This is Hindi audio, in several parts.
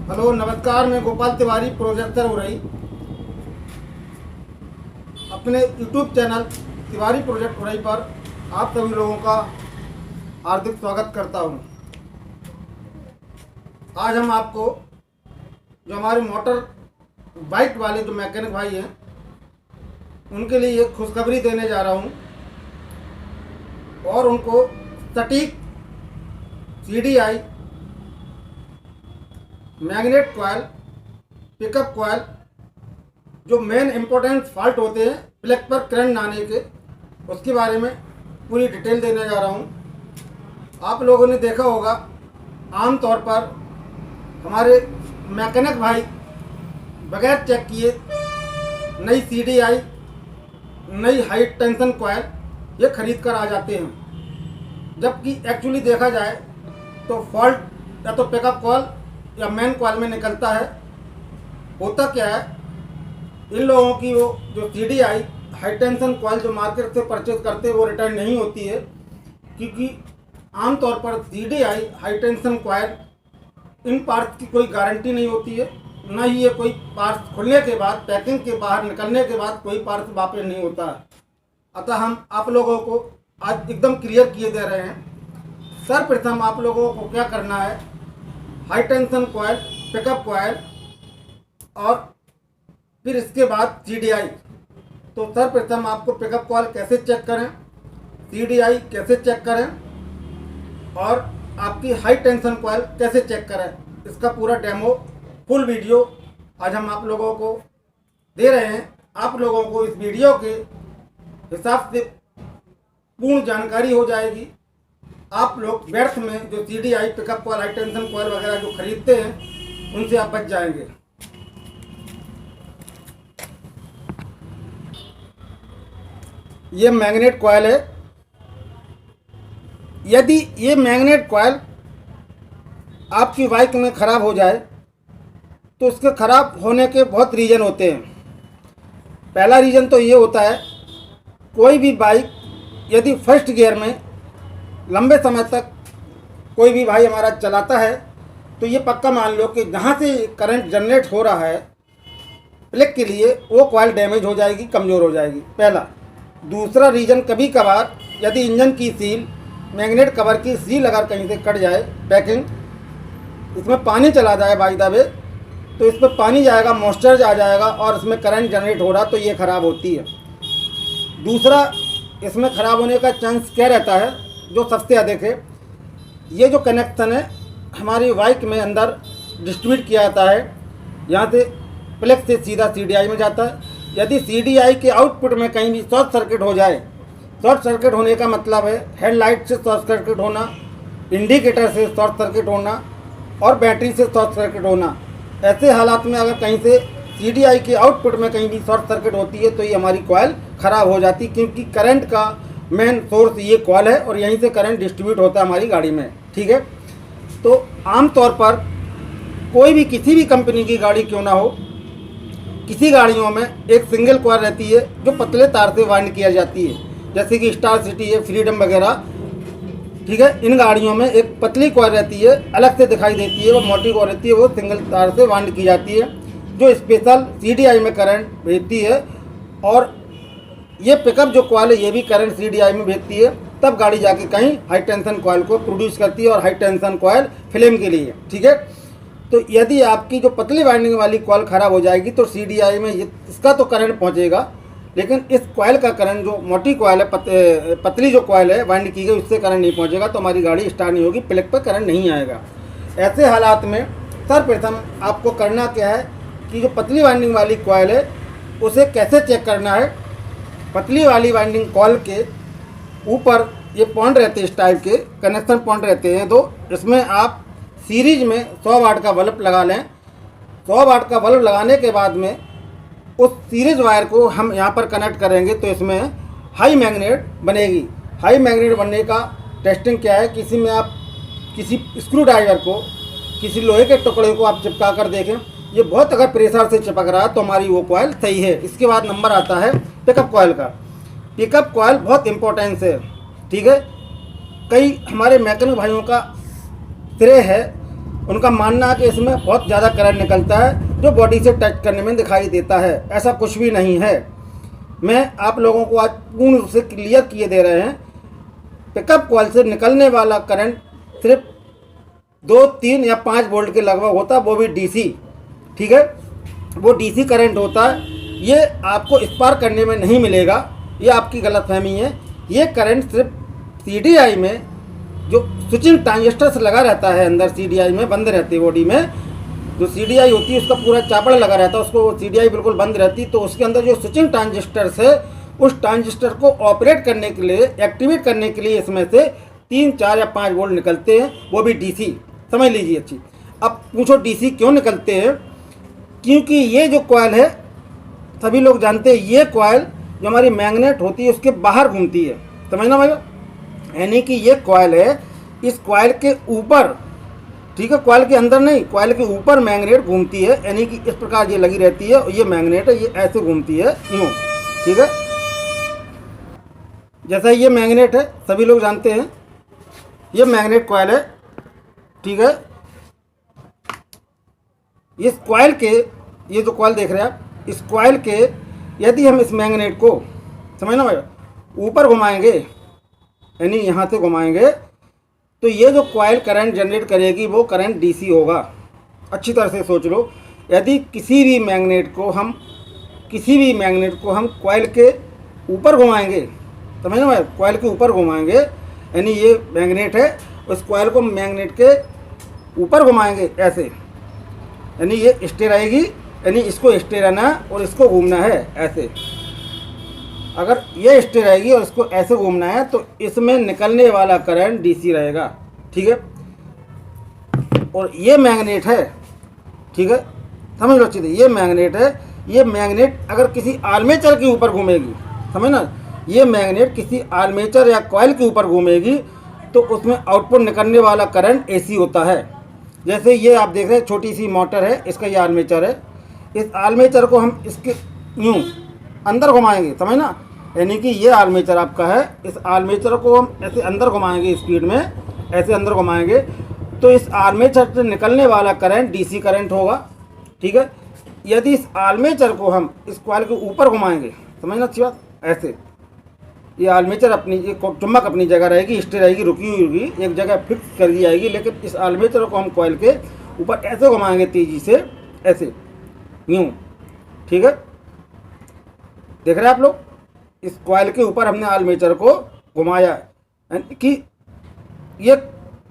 हेलो नमस्कार, मैं गोपाल तिवारी प्रोजेक्टर उरई अपने YouTube channel Tiwari project Orai पर आप सभी लोगों का हार्दिक स्वागत करता हूं। आज हम आपको जो हमारे मोटर बाइक वाले जो मैकेनिक भाई हैं उनके लिए एक खुशखबरी देने जा रहा हूं और उनको सटीक CDI magnet coil, pickup coil जो मेन इम्पोर्टेंट फॉल्ट होते हैं प्लग पर करंट ना आने के, उसके बारे में पूरी डिटेल देने जा रहा हूं। आप लोगों ने देखा होगा आमतौर पर हमारे मैकेनिक भाई बगैर चेक किए नई CDI, नई हाई टेंशन कॉयल ये खरीद कर आ जाते हैं, जबकि एक्चुअली देखा जाए तो फॉल्ट या तो पिकअप कॉयल या मेन कॉयल में निकलता है। होता क्या है, इन लोगों की वो जो CDI हाई टेंशन कॉयल जो मार्केट से परचेज करते हैं वो रिटर्न नहीं होती है, क्योंकि आमतौर पर CDI हाई टेंशन कॉयल इन पार्ट्स की कोई गारंटी नहीं होती है, न ही ये कोई पार्ट्स खुलने के बाद, पैकिंग के बाहर निकलने के बाद कोई पार्ट्स वापस नहीं होता है। अतः हम आप लोगों को आज एकदम क्लियर किए दे रहे हैं। सर्वप्रथम आप लोगों को क्या करना है, high tension coil, pickup coil और फिर इसके बाद CDI। तो सर्वप्रथम आपको पिकअप कॉयल कैसे चेक करें, CDI कैसे चेक करें और आपकी हाई टेंशन कॉयल कैसे चेक करें, इसका पूरा डेमो फुल वीडियो आज हम आप लोगों को दे रहे हैं। आप लोगों को इस वीडियो के हिसाब से पूर्ण जानकारी हो जाएगी। आप लोग व्यर्थ में जो CDI, pickup coil, high tension coil वगैरह जो खरीदते हैं उनसे आप बच जाएंगे। ये मैग्नेट कॉयल है। यदि ये मैग्नेट कॉयल आपकी बाइक में ख़राब हो जाए तो उसके ख़राब होने के बहुत रीज़न होते हैं। पहला रीज़न तो ये होता है, कोई भी बाइक यदि फर्स्ट गियर में लंबे समय तक कोई भी भाई हमारा चलाता है तो ये पक्का मान लो कि जहाँ से करंट जनरेट हो रहा है प्लग के लिए वो कॉयल डैमेज हो जाएगी, कमज़ोर हो जाएगी, पहला। दूसरा रीज़न, कभी कभार यदि इंजन की सील, मैग्नेट कवर की सील अगर कहीं से कट जाए, पैकिंग, इसमें पानी चला जाए बाय द वे, तो इस पर पानी जाएगा, मॉइस्चर आ जाएगा और इसमें करंट जनरेट हो रहा तो ये ख़राब होती है। दूसरा इसमें ख़राब होने का चांस क्या रहता है, जो सबसे अधिक है, ये जो कनेक्शन है हमारी बाइक में अंदर डिस्ट्रीब्यूट किया जाता है, यहाँ से प्लग से सीधा CDI में जाता है। यदि CDI के आउटपुट में कहीं भी शॉर्ट सर्किट हो जाए, शॉर्ट सर्किट होने का मतलब है हेडलाइट से शॉर्ट सर्किट होना, इंडिकेटर से शॉर्ट सर्किट होना और बैटरी से शॉर्ट सर्किट होना, ऐसे हालात में अगर कहीं से CDI के आउटपुट में कहीं भी शॉर्ट सर्किट होती है तो ये हमारी कॉयल ख़राब हो जाती है, क्योंकि करंट का मेन सोर्स ये कॉयल है और यहीं से करंट डिस्ट्रीब्यूट होता है हमारी गाड़ी में, ठीक है। तो आमतौर पर कोई भी किसी भी कंपनी की गाड़ी क्यों ना हो, किसी गाड़ियों में एक सिंगल कॉयल रहती है जो पतले तार से वाइंड किया जाती है, जैसे कि स्टार सिटी है, फ्रीडम वगैरह, ठीक है। इन गाड़ियों में एक पतली कॉयल रहती है, अलग से दिखाई देती है, वो मोटी कॉयल रहती है, वो सिंगल तार से वाइंड की जाती है, जो स्पेशल CDI में करंट भेजती है। और ये पिकअप जो कॉयल है ये भी करंट CDI में भेजती है, तब गाड़ी जाके कहीं हाई टेंशन कॉयल को प्रोड्यूस करती है और हाई टेंशन कॉयल फ्लेम के लिए, ठीक है। तो यदि आपकी जो पतली वाइंडिंग वाली कॉयल ख़राब हो जाएगी तो CDI में इसका तो करंट पहुंचेगा, लेकिन इस कॉयल का करंट, जो मोटी कॉयल है, पतली जो कॉयल है वाइंड की गई, उससे करंट नहीं पहुंचेगा, तो हमारी गाड़ी स्टार्ट नहीं होगी, प्लग पर करंट नहीं आएगा। ऐसे हालात में सर्वप्रथम आपको करना क्या है कि जो पतली वाइंडिंग वाली कॉयल है उसे कैसे चेक करना है। पतली वाली वाइंडिंग कॉयल के ऊपर ये पॉइंट रहते हैं, इस टाइप के कनेक्शन पॉइंट रहते हैं, तो इसमें आप सीरीज में 100 वाट का बल्ब लगा लें। 100 वाट का बल्ब लगाने के बाद में उस सीरीज वायर को हम यहाँ पर कनेक्ट करेंगे तो इसमें हाई मैग्नेट बनेगी। हाई मैग्नेट बनने का टेस्टिंग क्या है, किसी में आप किसी स्क्रू ड्राइवर को, किसी लोहे के टुकड़े को आप चिपका कर देखें, ये बहुत अगर प्रेशर से चिपक रहा है तो हमारी वो कॉयल सही है। इसके बाद नंबर आता है पिकअप कॉयल का। पिकअप कॉयल बहुत इंपॉर्टेंस है, ठीक है। कई हमारे मैकेनिक भाइयों का श्रेय है उनका मानना है कि इसमें बहुत ज़्यादा करंट निकलता है जो बॉडी से टच करने में दिखाई देता है। ऐसा कुछ भी नहीं है। मैं आप लोगों को आज पूर्ण रूप से क्लियर किए दे रहे हैं। पिकअप कॉइल से निकलने वाला करंट सिर्फ 2, 3 या 5 वोल्ट के लगभग होता है, वो भी डीसी। ठीक है, वो डीसी करंट होता है। ये आपको स्पार्क करने में नहीं मिलेगा, ये आपकी गलतफहमी है। ये करंट सिर्फ सीडीआई में जो स्विचिंग ट्रांजिस्टर से लगा रहता है, अंदर सीडीआई में बंद रहती है, बॉडी में जो सीडीआई होती है उसका पूरा चापड़ लगा रहता है, उसको सीडीआई बिल्कुल बंद रहती, तो उसके अंदर जो स्विचिंग ट्रांजिस्टर है उस ट्रांजिस्टर को ऑपरेट करने के लिए, एक्टिवेट करने के लिए इसमें से 3, 4 या 5 वोल्ट निकलते हैं, वो भी डीसी। समझ लीजिए अच्छी। अब पूछो डीसी क्यों निकलते हैं? क्योंकि ये जो कॉइल है, सभी लोग जानते हैं, ये कॉइल जो हमारी मैग्नेट होती है उसके बाहर घूमती है। समझना भाई, यानी कि ये कॉइल है, इस कॉइल के ऊपर, ठीक है, कॉइल के अंदर नहीं, कॉइल के ऊपर मैग्नेट घूमती है, यानी कि इस प्रकार ये लगी रहती है और ये मैग्नेट है, ये ऐसे घूमती है यूँ। ठीक है, जैसा ये मैग्नेट है, सभी लोग जानते हैं ये मैग्नेट कॉइल है। ठीक है, इस कॉइल के, ये जो कॉइल देख रहे हैं आप, इस कॉइल के यदि हम इस मैग्नेट को, समझना भाई, ऊपर घुमाएंगे, यानी यहाँ से घुमाएंगे, तो ये जो कॉइल करंट जनरेट करेगी वो करंट डीसी होगा। अच्छी तरह से सोच लो। यदि किसी भी मैग्नेट को हम कॉइल के ऊपर घुमाएंगे, समझना भाई, कॉइल के ऊपर घुमाएंगे, यानी ये मैग्नेट है, उस कॉइल को मैग्नेट के ऊपर घुमाएंगे ऐसे, यानी ये स्टे रहेगी, यानी इसको स्टे रहना है और इसको घूमना है ऐसे। अगर ये स्टे रहेगी और इसको ऐसे घूमना है तो इसमें निकलने वाला करंट डीसी रहेगा। ठीक है, और ये मैग्नेट है, ठीक है, समझ लो अच्छी तरह, ये मैग्नेट है। ये मैग्नेट अगर किसी आर्मेचर के ऊपर घूमेगी, समझना, ये मैग्नेट किसी आर्मेचर या कॉइल के ऊपर घूमेगी तो उसमें आउटपुट निकलने वाला करंट एसी होता है। जैसे ये आप देख रहे हैं, छोटी सी मोटर है, इसका ये आर्मेचर है, इस आर्मेचर को हम इसके यूँ अंदर घुमाएंगे, समझना, यानी कि ये आर्मेचर आपका है, इस आर्मेचर को हम ऐसे अंदर घुमाएंगे, स्पीड में ऐसे अंदर घुमाएंगे, तो इस आर्मेचर से निकलने वाला करंट डीसी करंट होगा। ठीक है, यदि इस आर्मेचर को हम इस कॉइल के ऊपर घुमाएंगे, समझना अच्छी बात, ऐसे, ये आर्मेचर अपनी, ये चुम्बक अपनी जगह रहेगी, स्टे रहेगी, रुकी हुई होगी, एक जगह फिक्स कर दी जाएगी, लेकिन इस आर्मेचर को हम कॉइल के ऊपर ऐसे घुमाएंगे तेज़ी से, ऐसे यूँ। ठीक है, देख रहे हैं आप लोग, इस कॉइल के ऊपर हमने आर्मेचर को घुमाया कि ये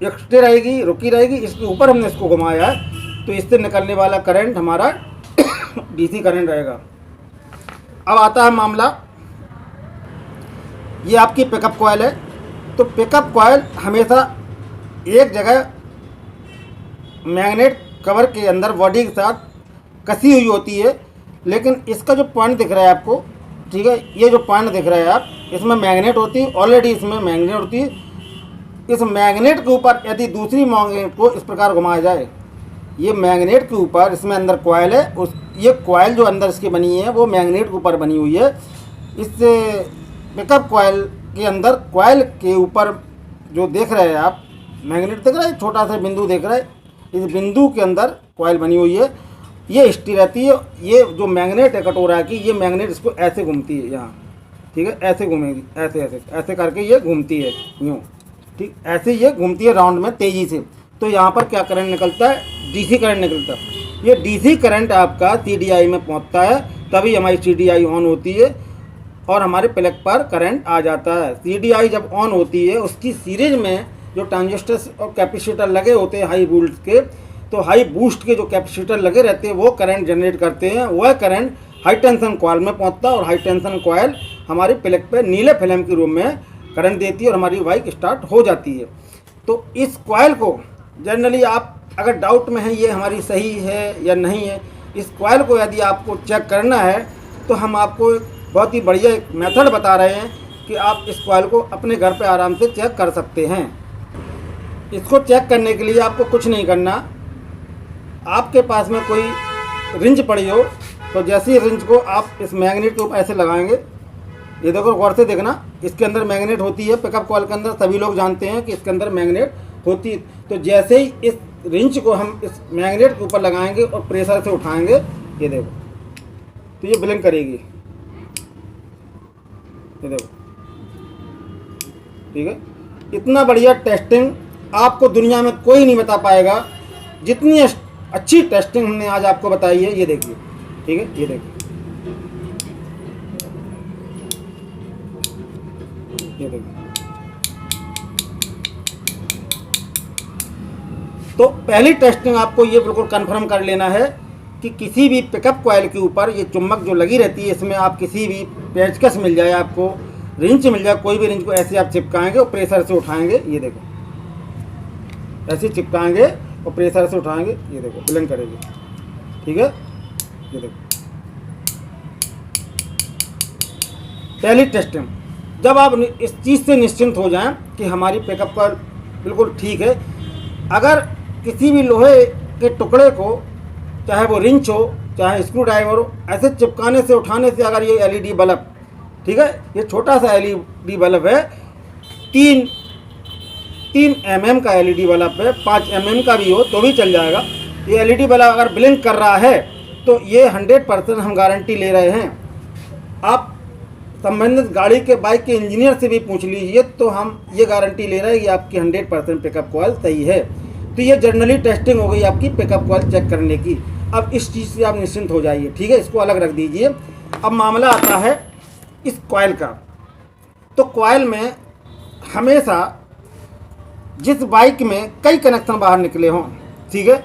स्टे रहेगी, रुकी रहेगी, इसके ऊपर हमने इसको घुमाया, तो इससे निकलने वाला करंट हमारा डीसी करंट रहेगा। अब आता है मामला, ये आपकी पिकअप कॉइल है, तो पिकअप कॉइल हमेशा एक जगह मैग्नेट कवर के अंदर बॉडी के साथ कसी हुई होती है, लेकिन इसका जो पॉइंट दिख रहा है आपको, ठीक है, ये जो पॉइंट दिख रहा है आप, इसमें मैग्नेट होती है, ऑलरेडी इसमें मैग्नेट होती है। इस मैग्नेट के ऊपर यदि दूसरी मैग्नेट को इस प्रकार घुमाया जाए, ये मैग्नेट के ऊपर, इसमें अंदर कॉइल है, उस ये कॉइल जो अंदर इसकी बनी है वो मैग्नेट के ऊपर बनी हुई है। इस पिकअप कॉइल के अंदर, कॉइल के ऊपर जो देख रहे हैं आप, मैग्नेट देख रहे हैं, छोटा सा बिंदु देख रहे हैं, इस बिंदु के अंदर कॉइल बनी हुई है, ये स्टी रहती है। ये जो मैग्नेट है कटोरा की, ये मैग्नेट इसको ऐसे घूमती है यहाँ, ठीक है, ऐसे घूमेगी, ऐसे ऐसे ऐसे करके ये घूमती है यूँ, ठीक, ऐसे ये घूमती है राउंड में तेज़ी से। तो यहाँ पर क्या करंट निकलता है? डीसी करंट निकलता है। ये डीसी करंट आपका सीडीआई में पहुँचता है, तभी हमारी सीडीआई ऑन होती है और हमारे प्लग पर करंट आ जाता है। सीडीआई जब ऑन होती है, उसकी सीरीज में जो ट्रांजिस्टर और कैपेसिटर लगे होते हैं हाई वोल्ट के, तो हाई बूस्ट के जो कैपेसिटर लगे रहते हैं वो करंट जनरेट करते हैं। वह करंट हाई टेंशन कॉइल में पहुंचता है और हाई टेंशन कॉइल हमारी प्लग पे नीले फिल्म के रूप में करंट देती है और हमारी बाइक स्टार्ट हो जाती है। तो इस कॉइल को जनरली आप अगर डाउट में है ये हमारी सही है या नहीं है, इस कॉइल को यदि आपको चेक करना है तो हम आपको बहुत ही बढ़िया एक मेथड बता रहे हैं कि आप इस कॉइल को अपने घर पे आराम से चेक कर सकते हैं। इसको चेक करने के लिए आपको कुछ नहीं करना, आपके पास में कोई रिंच पड़ी हो तो जैसी रिंच को आप इस मैग्नेट के ऊपर ऐसे लगाएंगे, ये देखो गौर से देखना, इसके अंदर मैग्नेट होती है। पिकअप कॉइल के अंदर सभी लोग जानते हैं कि इसके अंदर मैग्नेट होती है। तो जैसे ही इस रिंच को हम इस मैग्नेट के ऊपर लगाएंगे और प्रेशर से उठाएंगे, ये देखो, तो ये ब्लिंक करेगी, ये देखो, ठीक है। इतना बढ़िया टेस्टिंग आपको दुनिया में कोई नहीं बता पाएगा, जितनी अच्छी टेस्टिंग हमने आज आपको बताई है। ये देखिए, ठीक है, ये देखिए, ये देखिए। तो पहली टेस्टिंग आपको ये बिल्कुल कंफर्म कर लेना है कि किसी भी पिकअप कॉइल के ऊपर ये चुम्बक जो लगी रहती है, इसमें आप किसी भी पेचकस मिल जाए, आपको रिंच मिल जाए, कोई भी रिंच को ऐसे आप चिपकाएंगे और प्रेशर से उठाएंगे, ये देखो, ऐसे चिपकाएंगे और प्रेशर से उठाएंगे, ये देखो ब्लिंक करेगी, ठीक है, ये देखो। पहली टेस्टिंग, जब आप इस चीज़ से निश्चिंत हो जाएं कि हमारी पिकअप कॉइल बिल्कुल ठीक है, अगर किसी भी लोहे के टुकड़े को, चाहे वो रिंच हो चाहे स्क्रू ड्राइवर हो, ऐसे चिपकाने से उठाने से अगर ये एलईडी बल्ब, ठीक है, ये छोटा सा एलईडी बल्ब है, 3 mm का एलईडी बल्ब है, 5 mm का भी हो तो भी चल जाएगा। ये एलईडी बल्ब अगर ब्लिंक कर रहा है तो ये 100% हम गारंटी ले रहे हैं। आप संबंधित गाड़ी के बाइक के इंजीनियर से भी पूछ लीजिए, तो हम ये गारंटी ले रहे हैं कि आपकी 100% पिकअप कॉइल सही है। तो ये जर्नली टेस्टिंग हो गई आपकी पिकअप कॉइल चेक करने की। अब इस चीज़ से आप निश्चिंत हो जाइए, ठीक है, इसको अलग रख दीजिए। अब मामला आता है इस कॉइल का। तो कॉइल में हमेशा जिस बाइक में कई कनेक्शन बाहर निकले हों, ठीक है,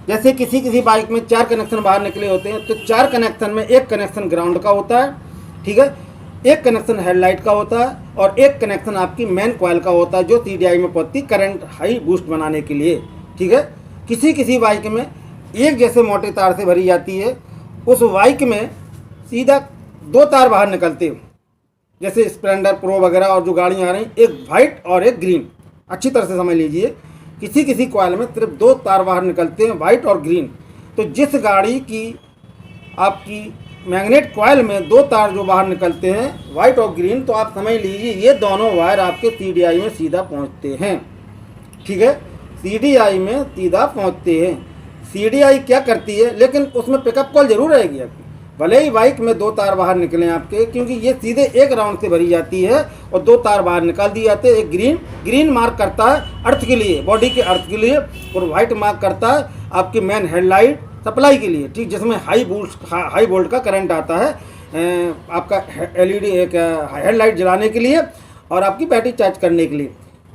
जैसे किसी बाइक में 4 कनेक्शन बाहर निकले होते हैं, तो 4 कनेक्शन में एक कनेक्शन ग्राउंड का होता है, ठीक है, एक कनेक्शन हेडलाइट का होता है और एक कनेक्शन आपकी मेन कॉइल का होता है, जो CDI में पड़ती करंट हाई बूस्ट बनाने के लिए, ठीक है। किसी बाइक में एक जैसे मोटे तार से भरी जाती है, उस बाइक में सीधा 2 तार बाहर निकलते हैं, जैसे स्प्लेंडर प्रो वगैरह और जो गाड़ियाँ आ रही, एक वाइट और एक ग्रीन, अच्छी तरह से समझ लीजिए। किसी कॉइल में सिर्फ 2 तार बाहर निकलते हैं, वाइट और ग्रीन। तो जिस गाड़ी की आपकी मैग्नेट कॉइल में 2 तार जो बाहर निकलते हैं, वाइट और ग्रीन, तो आप समझ लीजिए ये दोनों वायर आपके CDI में सीधा पहुंचते हैं, ठीक है, CDI में सीधा पहुंचते हैं। CDI क्या करती है, लेकिन उसमें पिकअप कॉइल जरूर रहेगी आपकी, भले ही बाइक में 2 तार बाहर निकले आपके, क्योंकि ये सीधे एक राउंड से भरी जाती है और 2 तार बाहर निकाल दिए जाते हैं। एक ग्रीन मार्क करता है अर्थ के लिए, बॉडी के अर्थ के लिए, और वाइट मार्क करता है आपकी मेन हेडलाइट सप्लाई के लिए, ठीक, जिसमें हाई वोल्ट का करंट आता है आपका एलईडी एक हेडलाइट जलाने के लिए और आपकी बैटरी चार्ज करने के लिए।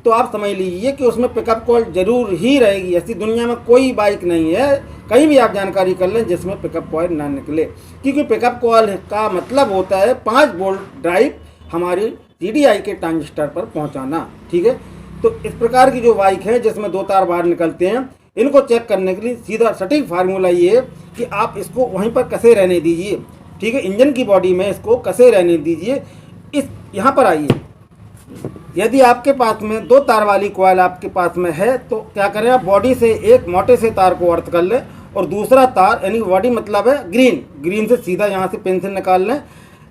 तो आप समझ लीजिए कि उसमें पिकअप कॉइल जरूर ही रहेगी। ऐसी दुनिया में कोई बाइक नहीं है, कहीं भी आप जानकारी कर लें, जिसमें पिकअप कॉइल ना निकले, क्योंकि पिकअप कॉइल का मतलब होता है 5 वोल्ट ड्राइव हमारी CDI के ट्रांजिस्टर पर पहुंचाना, ठीक है। तो इस प्रकार की जो बाइक है जिसमें 2 तार बाहर निकलते हैं, इनको चेक करने के लिए सीधा सटीक फार्मूला ये है कि आप इसको वहीं पर कसे रहने दीजिए, ठीक है, इंजन की बॉडी में इसको कसे रहने दीजिए। इस यहाँ पर आइए, यदि आपके पास में 2 तार वाली कॉइल आपके पास में है, तो क्या करें, आप बॉडी से एक मोटे से तार को अर्थ कर लें और दूसरा तार, यानी बॉडी मतलब है ग्रीन से सीधा यहाँ से पिन से निकाल लें,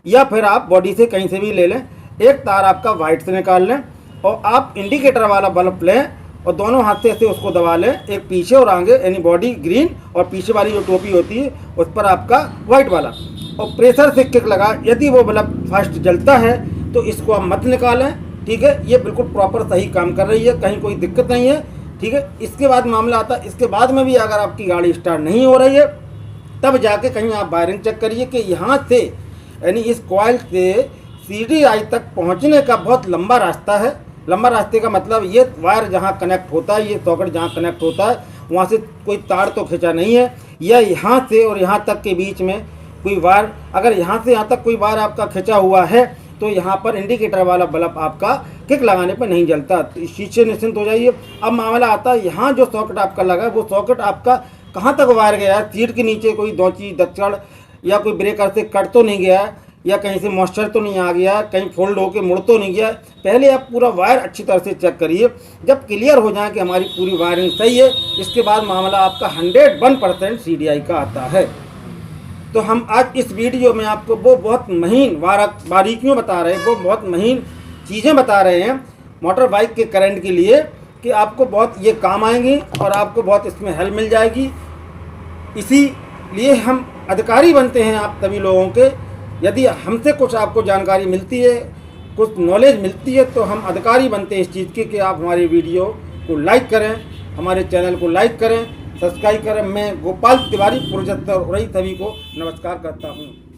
या फिर आप बॉडी से कहीं से भी ले लें। एक तार आपका वाइट से निकाल लें और आप इंडिकेटर वाला बल्ब लें और दोनों हाथ से ऐसे उसको दबा लें, एक पीछे और आगे, यानी बॉडी ग्रीन और पीछे वाली जो टोपी होती है उस पर आपका वाइट वाला, और प्रेशर से किक लगा। यदि वो बल्ब फर्स्ट जलता है तो इसको आप मत निकालें, ठीक है, ये बिल्कुल प्रॉपर सही काम कर रही है, कहीं कोई दिक्कत नहीं है, ठीक है। इसके बाद मामला आता है, इसके बाद में भी अगर आपकी गाड़ी स्टार्ट नहीं हो रही है, तब जाके कहीं आप वायरिंग चेक करिए कि यहाँ से, यानी इस कॉइल से CDI तक पहुँचने का बहुत लंबा रास्ता है। लंबा रास्ते का मतलब ये वायर जहाँ कनेक्ट होता है, ये सॉकेट जहाँ कनेक्ट होता है, वहाँ से कोई तार तो खींचा नहीं है, या यहाँ से और यहाँ तक के बीच में कोई वायर, अगर यहाँ से यहाँ तक कोई वायर आपका खींचा हुआ है, तो यहाँ पर इंडिकेटर वाला बल्ब आपका किक लगाने पर नहीं जलता। तो इस चीज़ से निश्चिंत हो जाइए। अब मामला आता है, यहाँ जो सॉकेट आपका लगा है, वो सॉकेट आपका कहाँ तक वायर गया है, सीट के नीचे कोई दौची दक्षिण या कोई ब्रेकर से कट तो नहीं गया है, या कहीं से मॉइस्चर तो नहीं आ गया, कहीं फोल्ड होकर मुड़ तो नहीं गया। पहले आप पूरा वायर अच्छी तरह से चेक करिए। जब क्लियर हो जाए कि हमारी पूरी वायरिंग सही है, इसके बाद मामला आपका 101% CDI का आता है। तो हम आज इस वीडियो में आपको वो बहुत महीन बारीकियों बता रहे हैं, वो बहुत महीन चीज़ें बता रहे हैं मोटर बाइक के करंट के लिए, कि आपको बहुत ये काम आएंगी और आपको बहुत इसमें हेल्प मिल जाएगी। इसीलिए हम अधिकारी बनते हैं आप सभी लोगों के। यदि हमसे कुछ आपको जानकारी मिलती है, कुछ नॉलेज मिलती है, तो हम अधिकारी बनते हैं इस चीज़ की कि आप हमारी वीडियो को लाइक करें, हमारे चैनल को लाइक करें, सब्सक्राइब करें। मैं गोपाल तिवारी, प्रोजेक्टर उरई, सभी को नमस्कार करता हूँ।